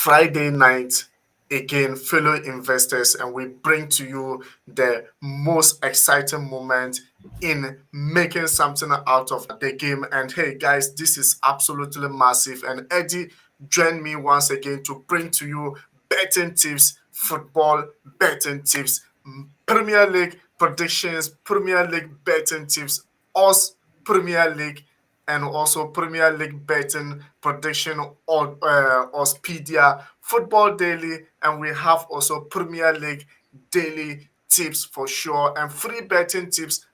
Friday night again, fellow investors, and we bring to you the most exciting moment in making something out of the game. And hey, guys, this is absolutely massive. And Eddie joined me once again to bring to you betting tips, football betting tips, Premier League predictions, Premier League betting tips, us Premier League, and also Premier League betting prediction on Oddspedia, Football Daily, and we have also Premier League daily tips for sure, and free betting tips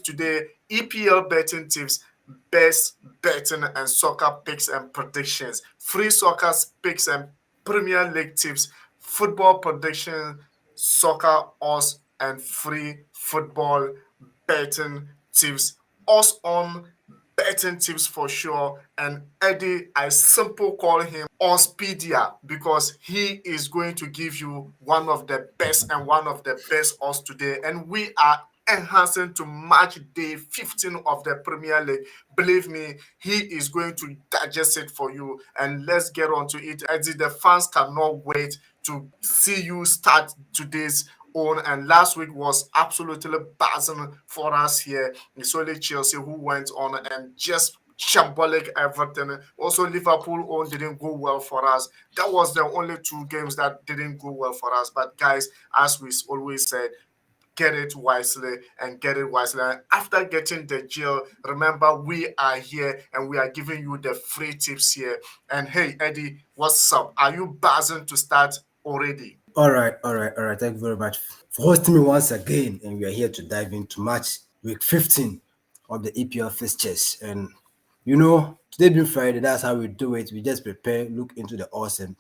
today, EPL betting tips, best betting and soccer picks and predictions, free soccer picks and Premier League tips, football prediction, soccer odds, and free football betting tips. Us on betting tips for sure. And Eddie, I simply call him Oddspedia because he is going to give you one of the best and one of the best odds today. And we are enhancing to match day 15 of the Premier League. Believe me, he is going to digest it for you. And let's get on to it. Eddie, the fans cannot wait to see you start today's own, and last week was absolutely buzzing for us here. It's only Chelsea who went on and just shambolic Everton. Also, Liverpool own didn't go well for us. That was the only two games that didn't go well for us. But guys, as we always said, get it wisely and get it wisely. And after getting the gel, remember we are here and we are giving you the free tips here. And hey, Eddie, what's up? Are you buzzing to start already? All right. Thank you very much for hosting me once again. And we are here to dive into match week 15 of the EPL fixtures. And today being Friday, that's how we do it. We just prepare, look into the awesome,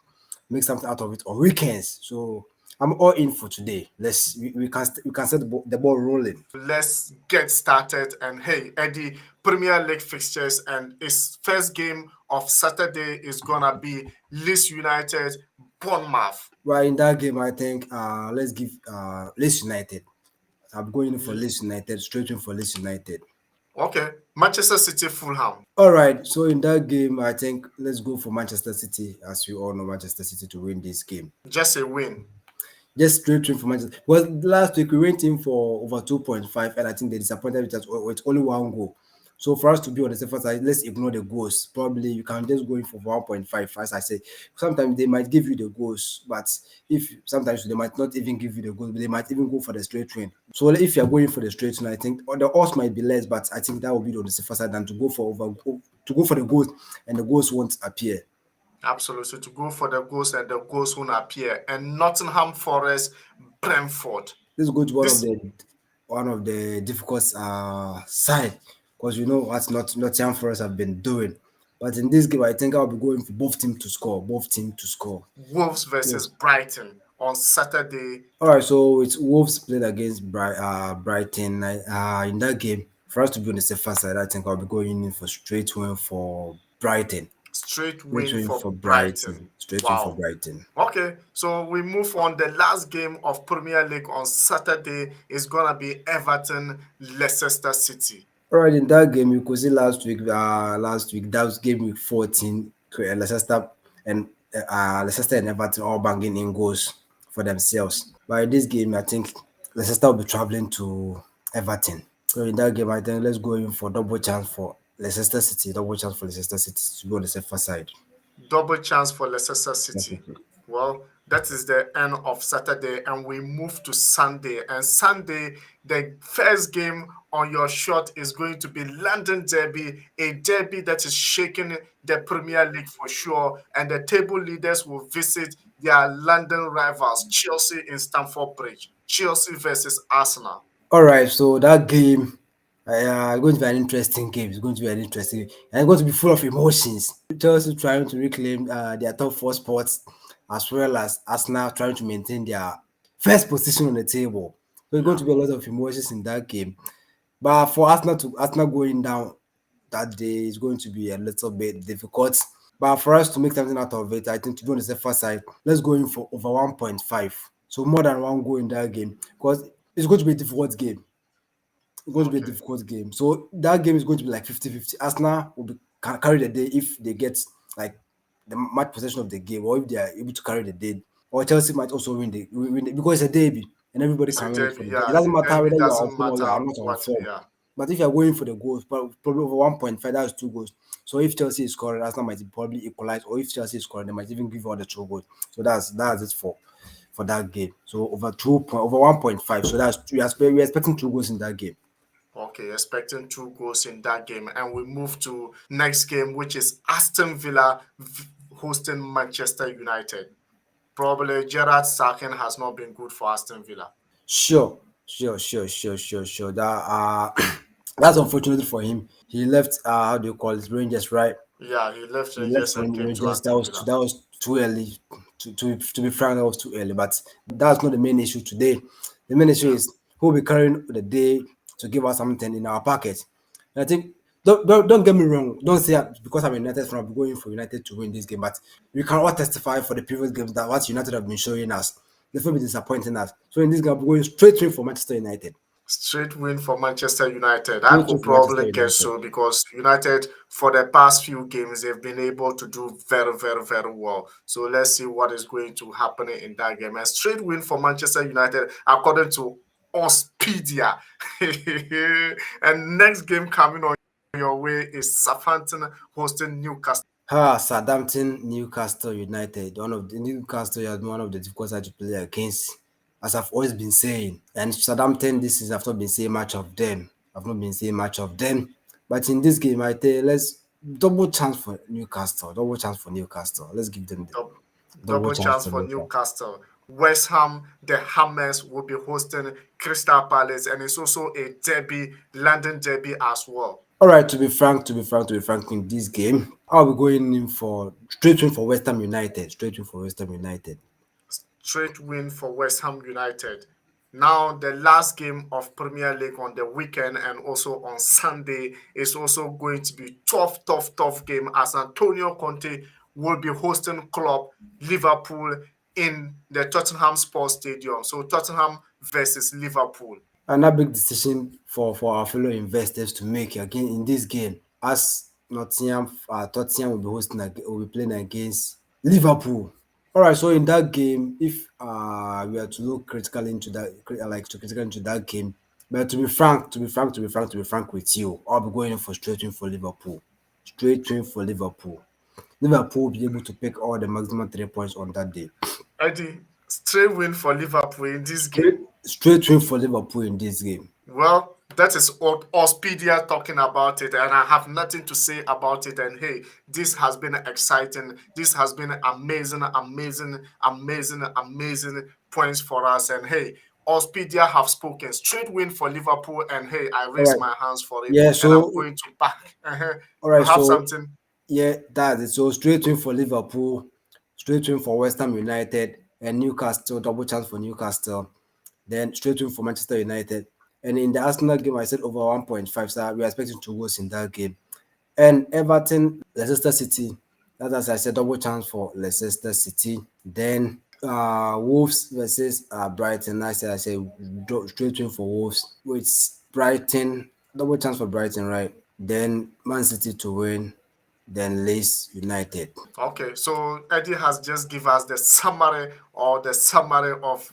make something out of it on weekends. So I'm all in for today. We can set the ball rolling. Let's get started. And hey, Eddie, Premier League fixtures, and his first game of Saturday is gonna be Leeds United, Bournemouth. Well, in that game, I think let's give Leeds United. I'm going in for Leeds United, straight in for Leeds United. Okay, Manchester City, Fulham. All right, so in that game, I think let's go for Manchester City, as we all know Manchester City to win this game. Just a win. Just straight in for Manchester. Well, last week we went in for over 2.5, and I think they disappointed with us with only one goal. So for us to be on the safer side, let's ignore the goals. Probably you can just go in for 1.5. As I say, sometimes they might give you the goals, but if sometimes they might not even give you the goals, they might even go for the straight win. So if you're going for the straight win, I think the odds might be less, but I think that will be on the safer side than to go for the goals and the goals won't appear. Absolutely, to go for the goals and the goals won't appear. And Nottingham Forest, Brentford. This is going to be one of the difficult side because you know what Nottingham Forest have been doing. But in this game, I think I'll be going for both teams to score. Wolves versus Brighton on Saturday. All right, so it's Wolves played against Brighton. In that game, for us to be on the safer side, I think I'll be going in for straight win for Brighton. Straight win for Brighton. Straight win for Brighton. Okay, so we move on. The last game of Premier League on Saturday is gonna be Everton, Leicester City. All right, in that game, you could see last week that was game week 14. Leicester and Everton all banging in goals for themselves. But in this game, I think Leicester will be traveling to Everton. So in that game, I think let's go in for double chance for Leicester City to be on the safer side. Double chance for Leicester City. Well, that is the end of Saturday, and we move to Sunday. And Sunday, the first game on your shot is going to be London Derby, a derby that is shaking the Premier League for sure. And the table leaders will visit their London rivals, Chelsea in Stamford Bridge. Chelsea versus Arsenal. All right, so that game going to be an interesting game. It's going to be an interesting game. And it's going to be full of emotions. Chelsea trying to reclaim their top four spots, as well as Arsenal trying to maintain their first position on the table. So it's going to be a lot of emotions in that game. But for Arsenal going down that day is going to be a little bit difficult. But for us to make something out of it, I think to be on the safer side, let's go in for over 1.5. So more than one goal in that game because it's going to be a difficult game. It's going to be a difficult game. So that game is going to be like 50-50. Arsenal will carry the day if they get like the match possession of the game, or if they are able to carry the day, or Chelsea might also because it's a derby and everybody It's a can win it for derby, the day. It yeah. doesn't matter Derby whether you are on doesn't form or you matter are not on what, form. yeah. But if you are going for the goals, probably over 1.5, that's 2 goals. So if Chelsea is scoring, Arsenal might probably equalize, or if Chelsea is scoring, they might even give all the 2 goals. So that's it for that game. So over 1.5. So we're expecting 2 goals in that game. Okay, expecting 2 goals in that game. And we move to next game, which is Aston Villa hosting Manchester United. Probably Gerrard sacking has not been good for Aston Villa. Sure. That that's unfortunate for him. He left how do you call it, Rangers, right? Yeah, he left He left Rangers for and came to Rangers. Aston Villa. That was too early. To be frank, that was too early. But that's not the main issue today. The main issue Yeah. is who will be carrying the day to give us something in our pocket. And I think don't get me wrong. Don't say because I'm a United fan, I'm going for United to win this game. But we can all testify for the previous games that what United have been showing us. They've been disappointing us. So in this game, I'm going straight in for Manchester United. Straight win for Manchester United. I Straight in could for Manchester probably guess United. so because United, for the past few games, they've been able to do very, very, very well. So let's see what is going to happen in that game. And straight win for Manchester United, according to Oddspedia. And next game coming on your way is Southampton hosting Newcastle. Southampton, Newcastle United. One of the Newcastle has been one of the difficult sides to play against, as I've always been saying. And Southampton, this is I've not been saying much of them. I've not been saying much of them. But in this game, I tell you, let's double chance for Newcastle. Double chance for Newcastle. Let's give them the double Double chance chance for for Newcastle. Newcastle. West Ham, the Hammers, will be hosting Crystal Palace, and it's also a derby, London derby as well. All right, to be frank, in this game, I'll be going in for straight win for West Ham United. Straight win for West Ham United. Straight win for West Ham United. Now, the last game of Premier League on the weekend and also on Sunday is also going to be tough game as Antonio Conte will be hosting club Liverpool in the Tottenham Sports Stadium. So Tottenham versus Liverpool. Another big decision for our fellow investors to make again in this game, as Tottenham will be will be playing against Liverpool. All right, so in that game, if we are to look critically into that game, but to be frank with you, I'll be going in for straight win for Liverpool. Straight win for Liverpool. Liverpool will be able to pick all the maximum 3 points on that day. Eddie, straight win for Liverpool in this Straight, game. straight win for Liverpool in this game. Well, that is Oddspedia talking about it, and I have nothing to say about it. And hey, this has been exciting. This has been amazing points for us. And hey, Oddspedia have spoken. Straight win for Liverpool, and hey, I All raise right. my hands for it, Yeah. and I'm So going to back. all You right. have So something. yeah, that's it. So straight win for Liverpool, straight win for West Ham United, and Newcastle, double chance for Newcastle. Then straight win for Manchester United. And in the Arsenal game, I said over 1.5. So we are expecting 2 goals in that game. And Everton, Leicester City. That's as I said, double chance for Leicester City. Then Wolves versus Brighton. I said straight win for Wolves. With Brighton, double chance for Brighton, right? Then Man City to win. Then Leeds United. Okay, so Eddie has just give us the summary of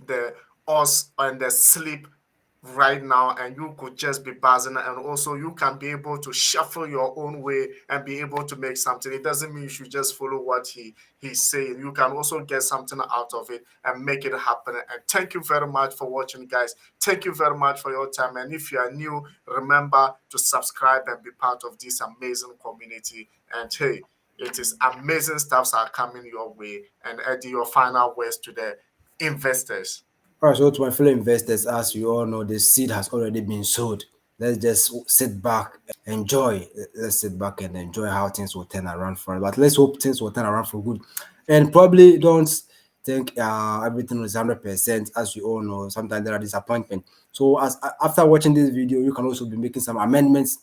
the us and the sleep right now, and you could just be buzzing, and also you can be able to shuffle your own way and be able to make something. It doesn't mean you should just follow what he's saying. You can also get something out of it and make it happen. And thank you very much for watching, guys. Thank you very much for your time. And if you are new, remember to subscribe and be part of this amazing community. And hey, it is amazing stuffs are coming your way. And Eddie, your final words to the investors. All right, so to my fellow investors, as you all know, the seed has already been sowed. Let's just sit back, enjoy. Let's sit back and enjoy how things will turn around for us. But let's hope things will turn around for good. And probably don't think everything is 100%. As you all know, sometimes there are disappointments. So after watching this video, you can also be making some amendments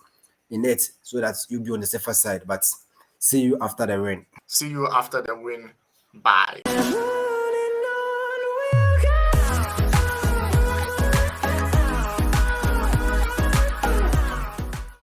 in it so that you'll be on the safer side. But see you after the win. See you after the win. Bye.